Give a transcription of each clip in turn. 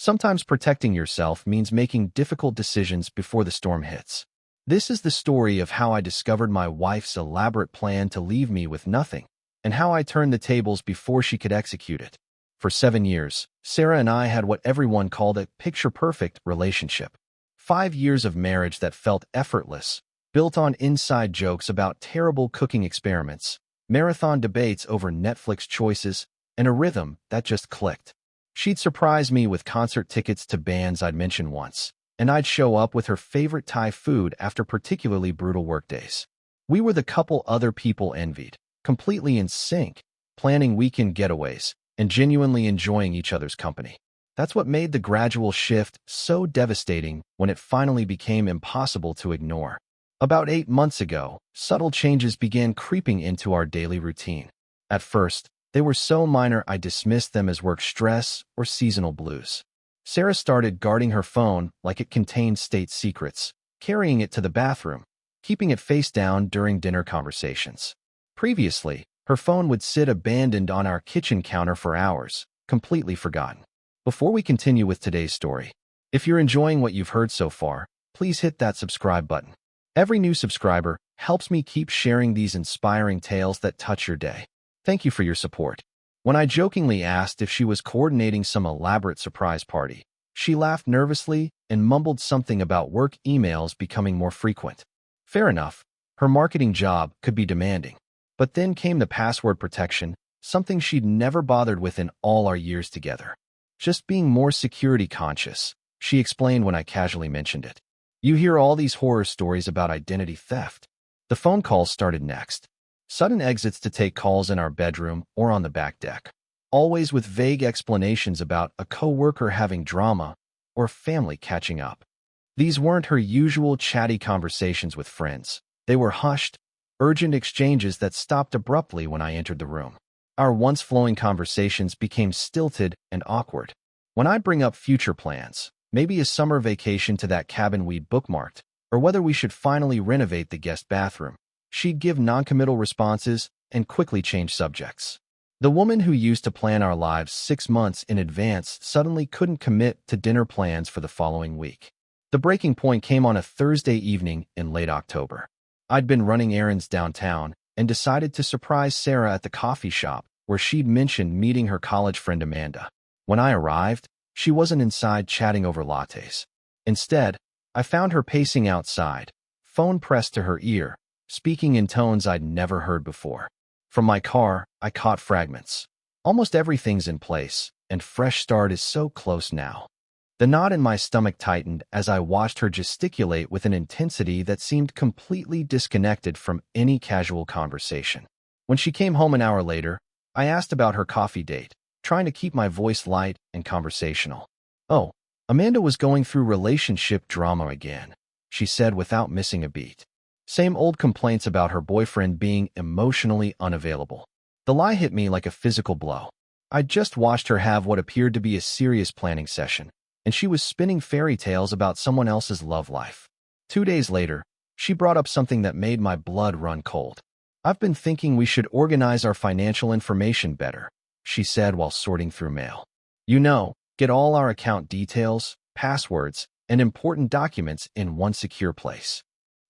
Sometimes protecting yourself means making difficult decisions before the storm hits. This is the story of how I discovered my wife's elaborate plan to leave me with nothing, and how I turned the tables before she could execute it. For 7 years, Sarah and I had what everyone called a picture-perfect relationship. 5 years of marriage that felt effortless, built on inside jokes about terrible cooking experiments, marathon debates over Netflix choices, and a rhythm that just clicked. She'd surprise me with concert tickets to bands I'd mentioned once, and I'd show up with her favorite Thai food after particularly brutal workdays. We were the couple other people envied, completely in sync, planning weekend getaways, and genuinely enjoying each other's company. That's what made the gradual shift so devastating when it finally became impossible to ignore. About 8 months ago, subtle changes began creeping into our daily routine. At first, they were so minor I dismissed them as work stress or seasonal blues. Sarah started guarding her phone like it contained state secrets, carrying it to the bathroom, keeping it face down during dinner conversations. Previously, her phone would sit abandoned on our kitchen counter for hours, completely forgotten. Before we continue with today's story, if you're enjoying what you've heard so far, please hit that subscribe button. Every new subscriber helps me keep sharing these inspiring tales that touch your day. Thank you for your support. When I jokingly asked if she was coordinating some elaborate surprise party, she laughed nervously and mumbled something about work emails becoming more frequent. Fair enough, her marketing job could be demanding. But then came the password protection, something she'd never bothered with in all our years together. Just being more security conscious, she explained when I casually mentioned it. You hear all these horror stories about identity theft. The phone calls started next. Sudden exits to take calls in our bedroom or on the back deck, always with vague explanations about a coworker having drama or family catching up. These weren't her usual chatty conversations with friends. They were hushed, urgent exchanges that stopped abruptly when I entered the room. Our once flowing conversations became stilted and awkward. When I'd bring up future plans, maybe a summer vacation to that cabin we'd bookmarked, or whether we should finally renovate the guest bathroom, she'd give noncommittal responses and quickly change subjects. The woman who used to plan our lives 6 months in advance suddenly couldn't commit to dinner plans for the following week. The breaking point came on a Thursday evening in late October. I'd been running errands downtown and decided to surprise Sarah at the coffee shop where she'd mentioned meeting her college friend Amanda. When I arrived, she wasn't inside chatting over lattes. Instead, I found her pacing outside, phone pressed to her ear, speaking in tones I'd never heard before. From my car, I caught fragments. Almost everything's in place, and fresh start is so close now. The knot in my stomach tightened as I watched her gesticulate with an intensity that seemed completely disconnected from any casual conversation. When she came home an hour later, I asked about her coffee date, trying to keep my voice light and conversational. "Oh, Amanda was going through relationship drama again," she said without missing a beat. Same old complaints about her boyfriend being emotionally unavailable. The lie hit me like a physical blow. I'd just watched her have what appeared to be a serious planning session, and she was spinning fairy tales about someone else's love life. 2 days later, she brought up something that made my blood run cold. "I've been thinking we should organize our financial information better," she said while sorting through mail. "You know, get all our account details, passwords, and important documents in one secure place."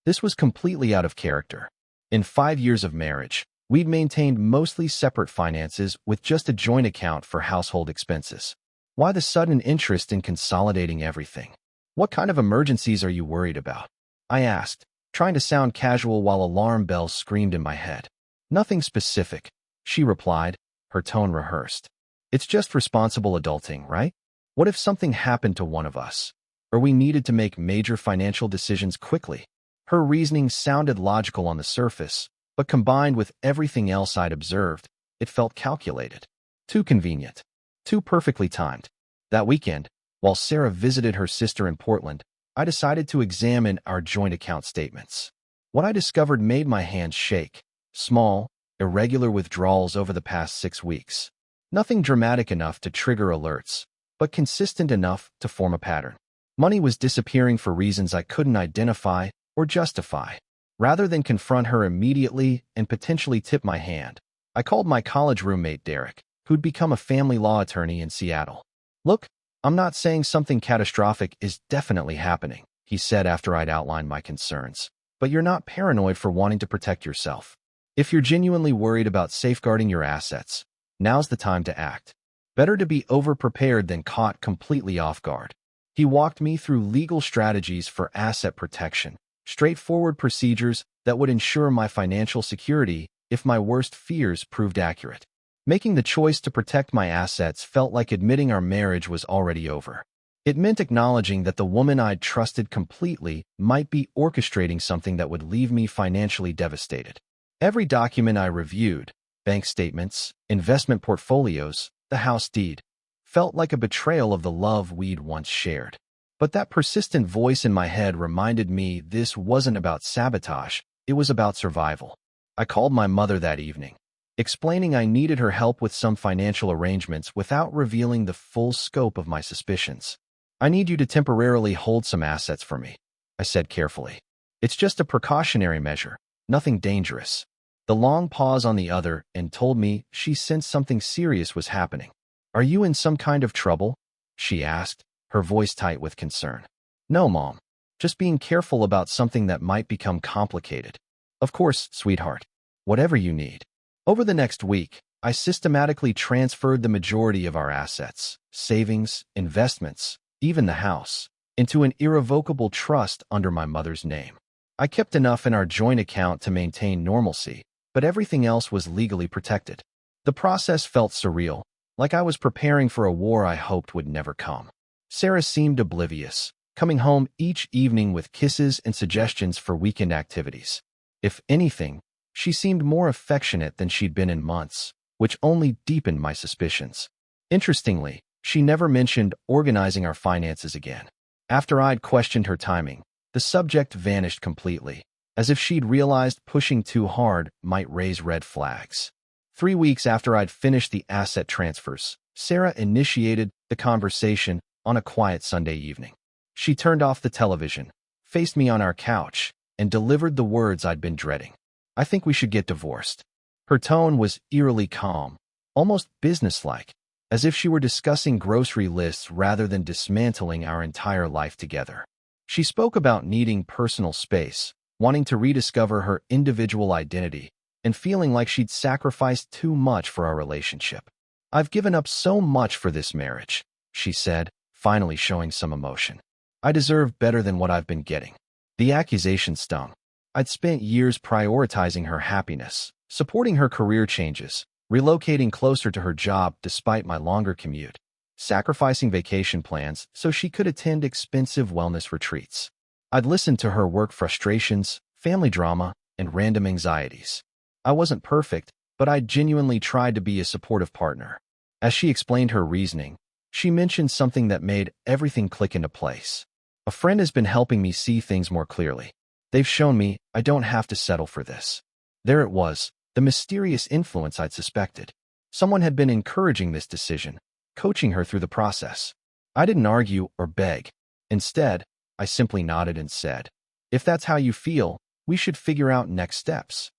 This was completely out of character. In 5 years of marriage, we'd maintained mostly separate finances with just a joint account for household expenses. Why the sudden interest in consolidating everything? "What kind of emergencies are you worried about?" I asked, trying to sound casual while alarm bells screamed in my head. "Nothing specific," she replied, her tone rehearsed. "It's just responsible adulting, right? What if something happened to one of us, or we needed to make major financial decisions quickly?" Her reasoning sounded logical on the surface, but combined with everything else I'd observed, it felt calculated. Too convenient. Too perfectly timed. That weekend, while Sarah visited her sister in Portland, I decided to examine our joint account statements. What I discovered made my hands shake. Small, irregular withdrawals over the past 6 weeks. Nothing dramatic enough to trigger alerts, but consistent enough to form a pattern. Money was disappearing for reasons I couldn't identify or justify. Rather than confront her immediately and potentially tip my hand, I called my college roommate Derek, who'd become a family law attorney in Seattle. "Look, I'm not saying something catastrophic is definitely happening, he said after I'd outlined my concerns. But you're not paranoid for wanting to protect yourself. If you're genuinely worried about safeguarding your assets, now's the time to act. Better to be over-prepared than caught completely off guard. He walked me through legal strategies for asset protection, straightforward procedures that would ensure my financial security if my worst fears proved accurate. Making the choice to protect my assets felt like admitting our marriage was already over. It meant acknowledging that the woman I'd trusted completely might be orchestrating something that would leave me financially devastated. Every document I reviewed, bank statements, investment portfolios, the house deed, felt like a betrayal of the love we'd once shared. But that persistent voice in my head reminded me this wasn't about sabotage, it was about survival. I called my mother that evening, explaining I needed her help with some financial arrangements without revealing the full scope of my suspicions. I need you to temporarily hold some assets for me, I said carefully. It's just a precautionary measure, nothing dangerous. The long pause on the other end told me she sensed something serious was happening. Are you in some kind of trouble? She asked, her voice tight with concern. No, Mom. Just being careful about something that might become complicated. Of course, sweetheart. Whatever you need. Over the next week, I systematically transferred the majority of our assets, savings, investments, even the house, into an irrevocable trust under my mother's name. I kept enough in our joint account to maintain normalcy, but everything else was legally protected. The process felt surreal, like I was preparing for a war I hoped would never come. Sarah seemed oblivious, coming home each evening with kisses and suggestions for weekend activities. If anything, she seemed more affectionate than she'd been in months, which only deepened my suspicions. Interestingly, she never mentioned organizing our finances again. After I'd questioned her timing, the subject vanished completely, as if she'd realized pushing too hard might raise red flags. 3 weeks after I'd finished the asset transfers, Sarah initiated the conversation on a quiet Sunday evening. She turned off the television, faced me on our couch, and delivered the words I'd been dreading. I think we should get divorced. Her tone was eerily calm, almost businesslike, as if she were discussing grocery lists rather than dismantling our entire life together. She spoke about needing personal space, wanting to rediscover her individual identity, and feeling like she'd sacrificed too much for our relationship. I've given up so much for this marriage, she said, finally showing some emotion. I deserve better than what I've been getting. The accusation stung. I'd spent years prioritizing her happiness, supporting her career changes, relocating closer to her job despite my longer commute, sacrificing vacation plans so she could attend expensive wellness retreats. I'd listened to her work frustrations, family drama, and random anxieties. I wasn't perfect, but I genuinely tried to be a supportive partner. As she explained her reasoning, she mentioned something that made everything click into place. A friend has been helping me see things more clearly. They've shown me I don't have to settle for this. There it was, the mysterious influence I'd suspected. Someone had been encouraging this decision, coaching her through the process. I didn't argue or beg. Instead, I simply nodded and said, "If that's how you feel, we should figure out next steps."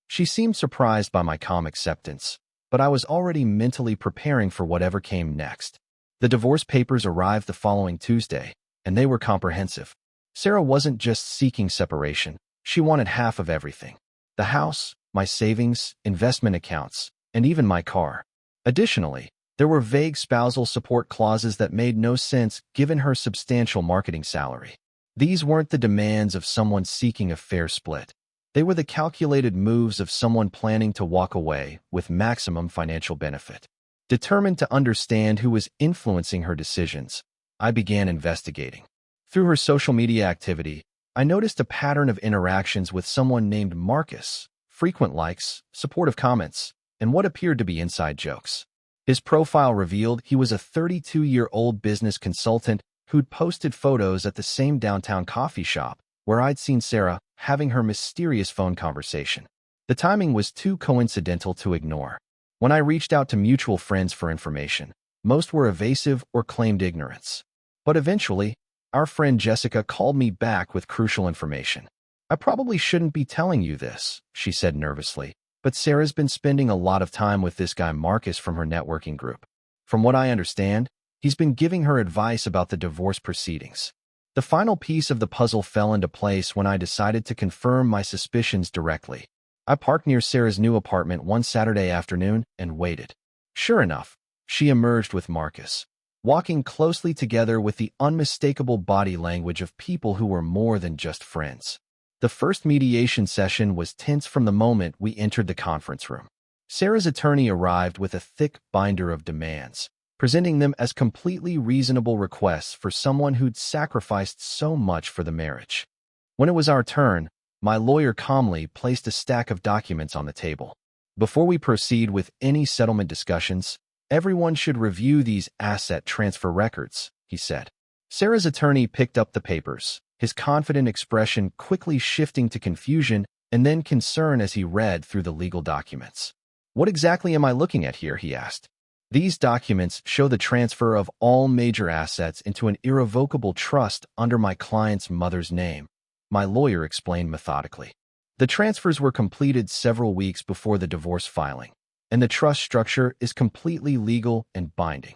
She seemed surprised by my calm acceptance, but I was already mentally preparing for whatever came next. The divorce papers arrived the following Tuesday, and they were comprehensive. Sarah wasn't just seeking separation, she wanted half of everything. The house, my savings, investment accounts, and even my car. Additionally, there were vague spousal support clauses that made no sense given her substantial marketing salary. These weren't the demands of someone seeking a fair split. They were the calculated moves of someone planning to walk away with maximum financial benefit. Determined to understand who was influencing her decisions, I began investigating. Through her social media activity, I noticed a pattern of interactions with someone named Marcus, frequent likes, supportive comments, and what appeared to be inside jokes. His profile revealed he was a 32-year-old business consultant who'd posted photos at the same downtown coffee shop where I'd seen Sarah having her mysterious phone conversation. The timing was too coincidental to ignore. When I reached out to mutual friends for information, most were evasive or claimed ignorance. But eventually, our friend Jessica called me back with crucial information. "I probably shouldn't be telling you this," she said nervously, "but Sarah's been spending a lot of time with this guy Marcus from her networking group. From what I understand, He's been giving her advice about the divorce proceedings. The final piece of the puzzle fell into place when I decided to confirm my suspicions directly. I parked near Sarah's new apartment one Saturday afternoon and waited. Sure enough, she emerged with Marcus, walking closely together with the unmistakable body language of people who were more than just friends. The first mediation session was tense from the moment we entered the conference room. Sarah's attorney arrived with a thick binder of demands, presenting them as completely reasonable requests for someone who'd sacrificed so much for the marriage. When it was our turn, my lawyer calmly placed a stack of documents on the table. Before we proceed with any settlement discussions, everyone should review these asset transfer records, he said. Sarah's attorney picked up the papers, his confident expression quickly shifting to confusion and then concern as he read through the legal documents. What exactly am I looking at here? He asked. These documents show the transfer of all major assets into an irrevocable trust under my client's mother's name, my lawyer explained methodically. The transfers were completed several weeks before the divorce filing, and the trust structure is completely legal and binding.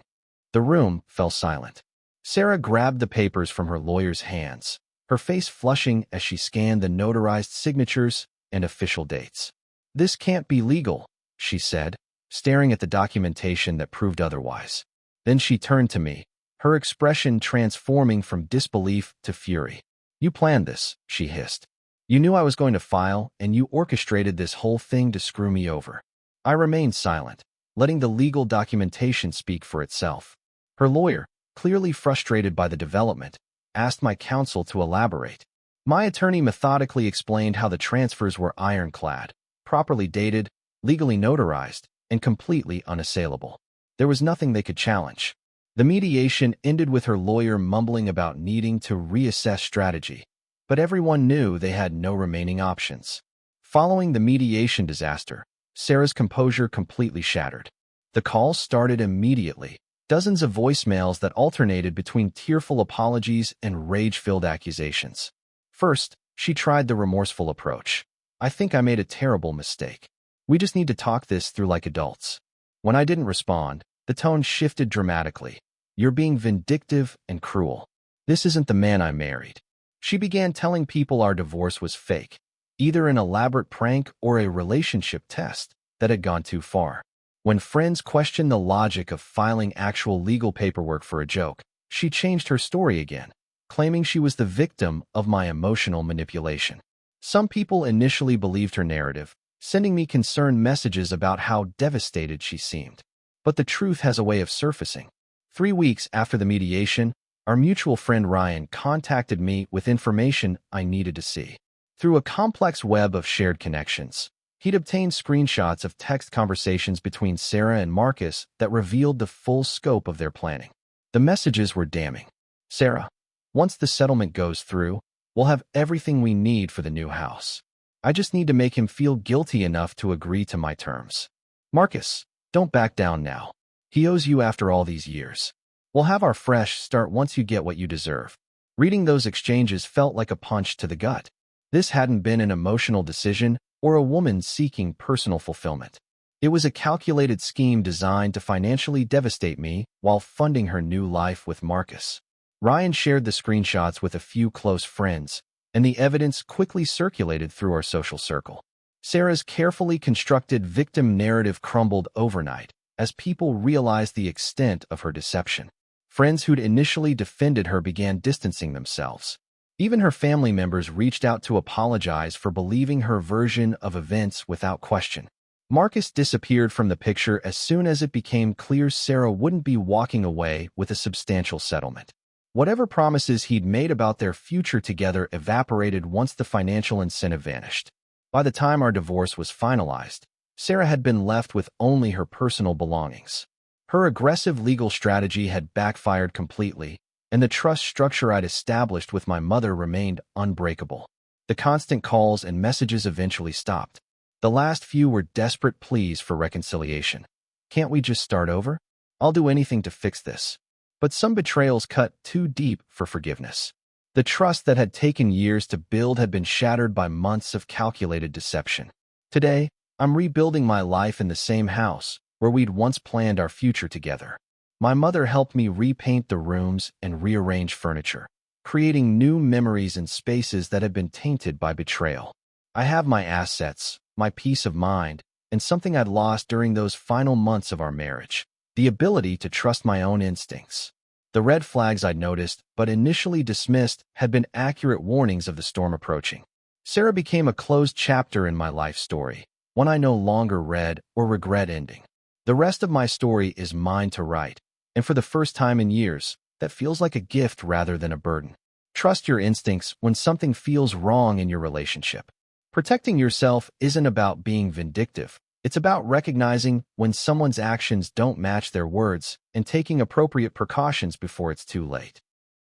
The room fell silent. Sarah grabbed the papers from her lawyer's hands, her face flushing as she scanned the notarized signatures and official dates. This can't be legal, she said, staring at the documentation that proved otherwise. Then she turned to me, her expression transforming from disbelief to fury. You planned this, she hissed. You knew I was going to file, and you orchestrated this whole thing to screw me over. I remained silent, letting the legal documentation speak for itself. Her lawyer, clearly frustrated by the development, asked my counsel to elaborate. My attorney methodically explained how the transfers were ironclad, properly dated, legally notarized, and completely unassailable. There was nothing they could challenge. The mediation ended with her lawyer mumbling about needing to reassess strategy, but everyone knew they had no remaining options. Following the mediation disaster, Sarah's composure completely shattered. The calls started immediately, dozens of voicemails that alternated between tearful apologies and rage-filled accusations. First, she tried the remorseful approach. I think I made a terrible mistake. We just need to talk this through like adults. When I didn't respond, the tone shifted dramatically. You're being vindictive and cruel. This isn't the man I married. She began telling people our divorce was fake, either an elaborate prank or a relationship test that had gone too far. When friends questioned the logic of filing actual legal paperwork for a joke, she changed her story again, claiming she was the victim of my emotional manipulation. Some people initially believed her narrative, sending me concerned messages about how devastated she seemed. But the truth has a way of surfacing. 3 weeks after the mediation, our mutual friend Ryan contacted me with information I needed to see. Through a complex web of shared connections, he'd obtained screenshots of text conversations between Sarah and Marcus that revealed the full scope of their planning. The messages were damning. Sarah, once the settlement goes through, we'll have everything we need for the new house. I just need to make him feel guilty enough to agree to my terms. Marcus, don't back down now. He owes you after all these years. We'll have our fresh start once you get what you deserve. Reading those exchanges felt like a punch to the gut. This hadn't been an emotional decision or a woman seeking personal fulfillment. It was a calculated scheme designed to financially devastate me while funding her new life with Marcus. Ryan shared the screenshots with a few close friends, and the evidence quickly circulated through our social circle. Sarah's carefully constructed victim narrative crumbled overnight as people realized the extent of her deception. Friends who'd initially defended her began distancing themselves. Even her family members reached out to apologize for believing her version of events without question. Marcus disappeared from the picture as soon as it became clear Sarah wouldn't be walking away with a substantial settlement. Whatever promises he'd made about their future together evaporated once the financial incentive vanished. By the time our divorce was finalized, Sarah had been left with only her personal belongings. Her aggressive legal strategy had backfired completely, and the trust structure I'd established with my mother remained unbreakable. The constant calls and messages eventually stopped. The last few were desperate pleas for reconciliation. Can't we just start over? I'll do anything to fix this. But some betrayals cut too deep for forgiveness. The trust that had taken years to build had been shattered by months of calculated deception. Today, I'm rebuilding my life in the same house where we'd once planned our future together. My mother helped me repaint the rooms and rearrange furniture, creating new memories in spaces that had been tainted by betrayal. I have my assets, my peace of mind, and something I'd lost during those final months of our marriage: the ability to trust my own instincts. The red flags I'd noticed, but initially dismissed, had been accurate warnings of the storm approaching. Sarah became a closed chapter in my life story, one I no longer read or regret ending. The rest of my story is mine to write, and for the first time in years, that feels like a gift rather than a burden. Trust your instincts when something feels wrong in your relationship. Protecting yourself isn't about being vindictive. It's about recognizing when someone's actions don't match their words and taking appropriate precautions before it's too late.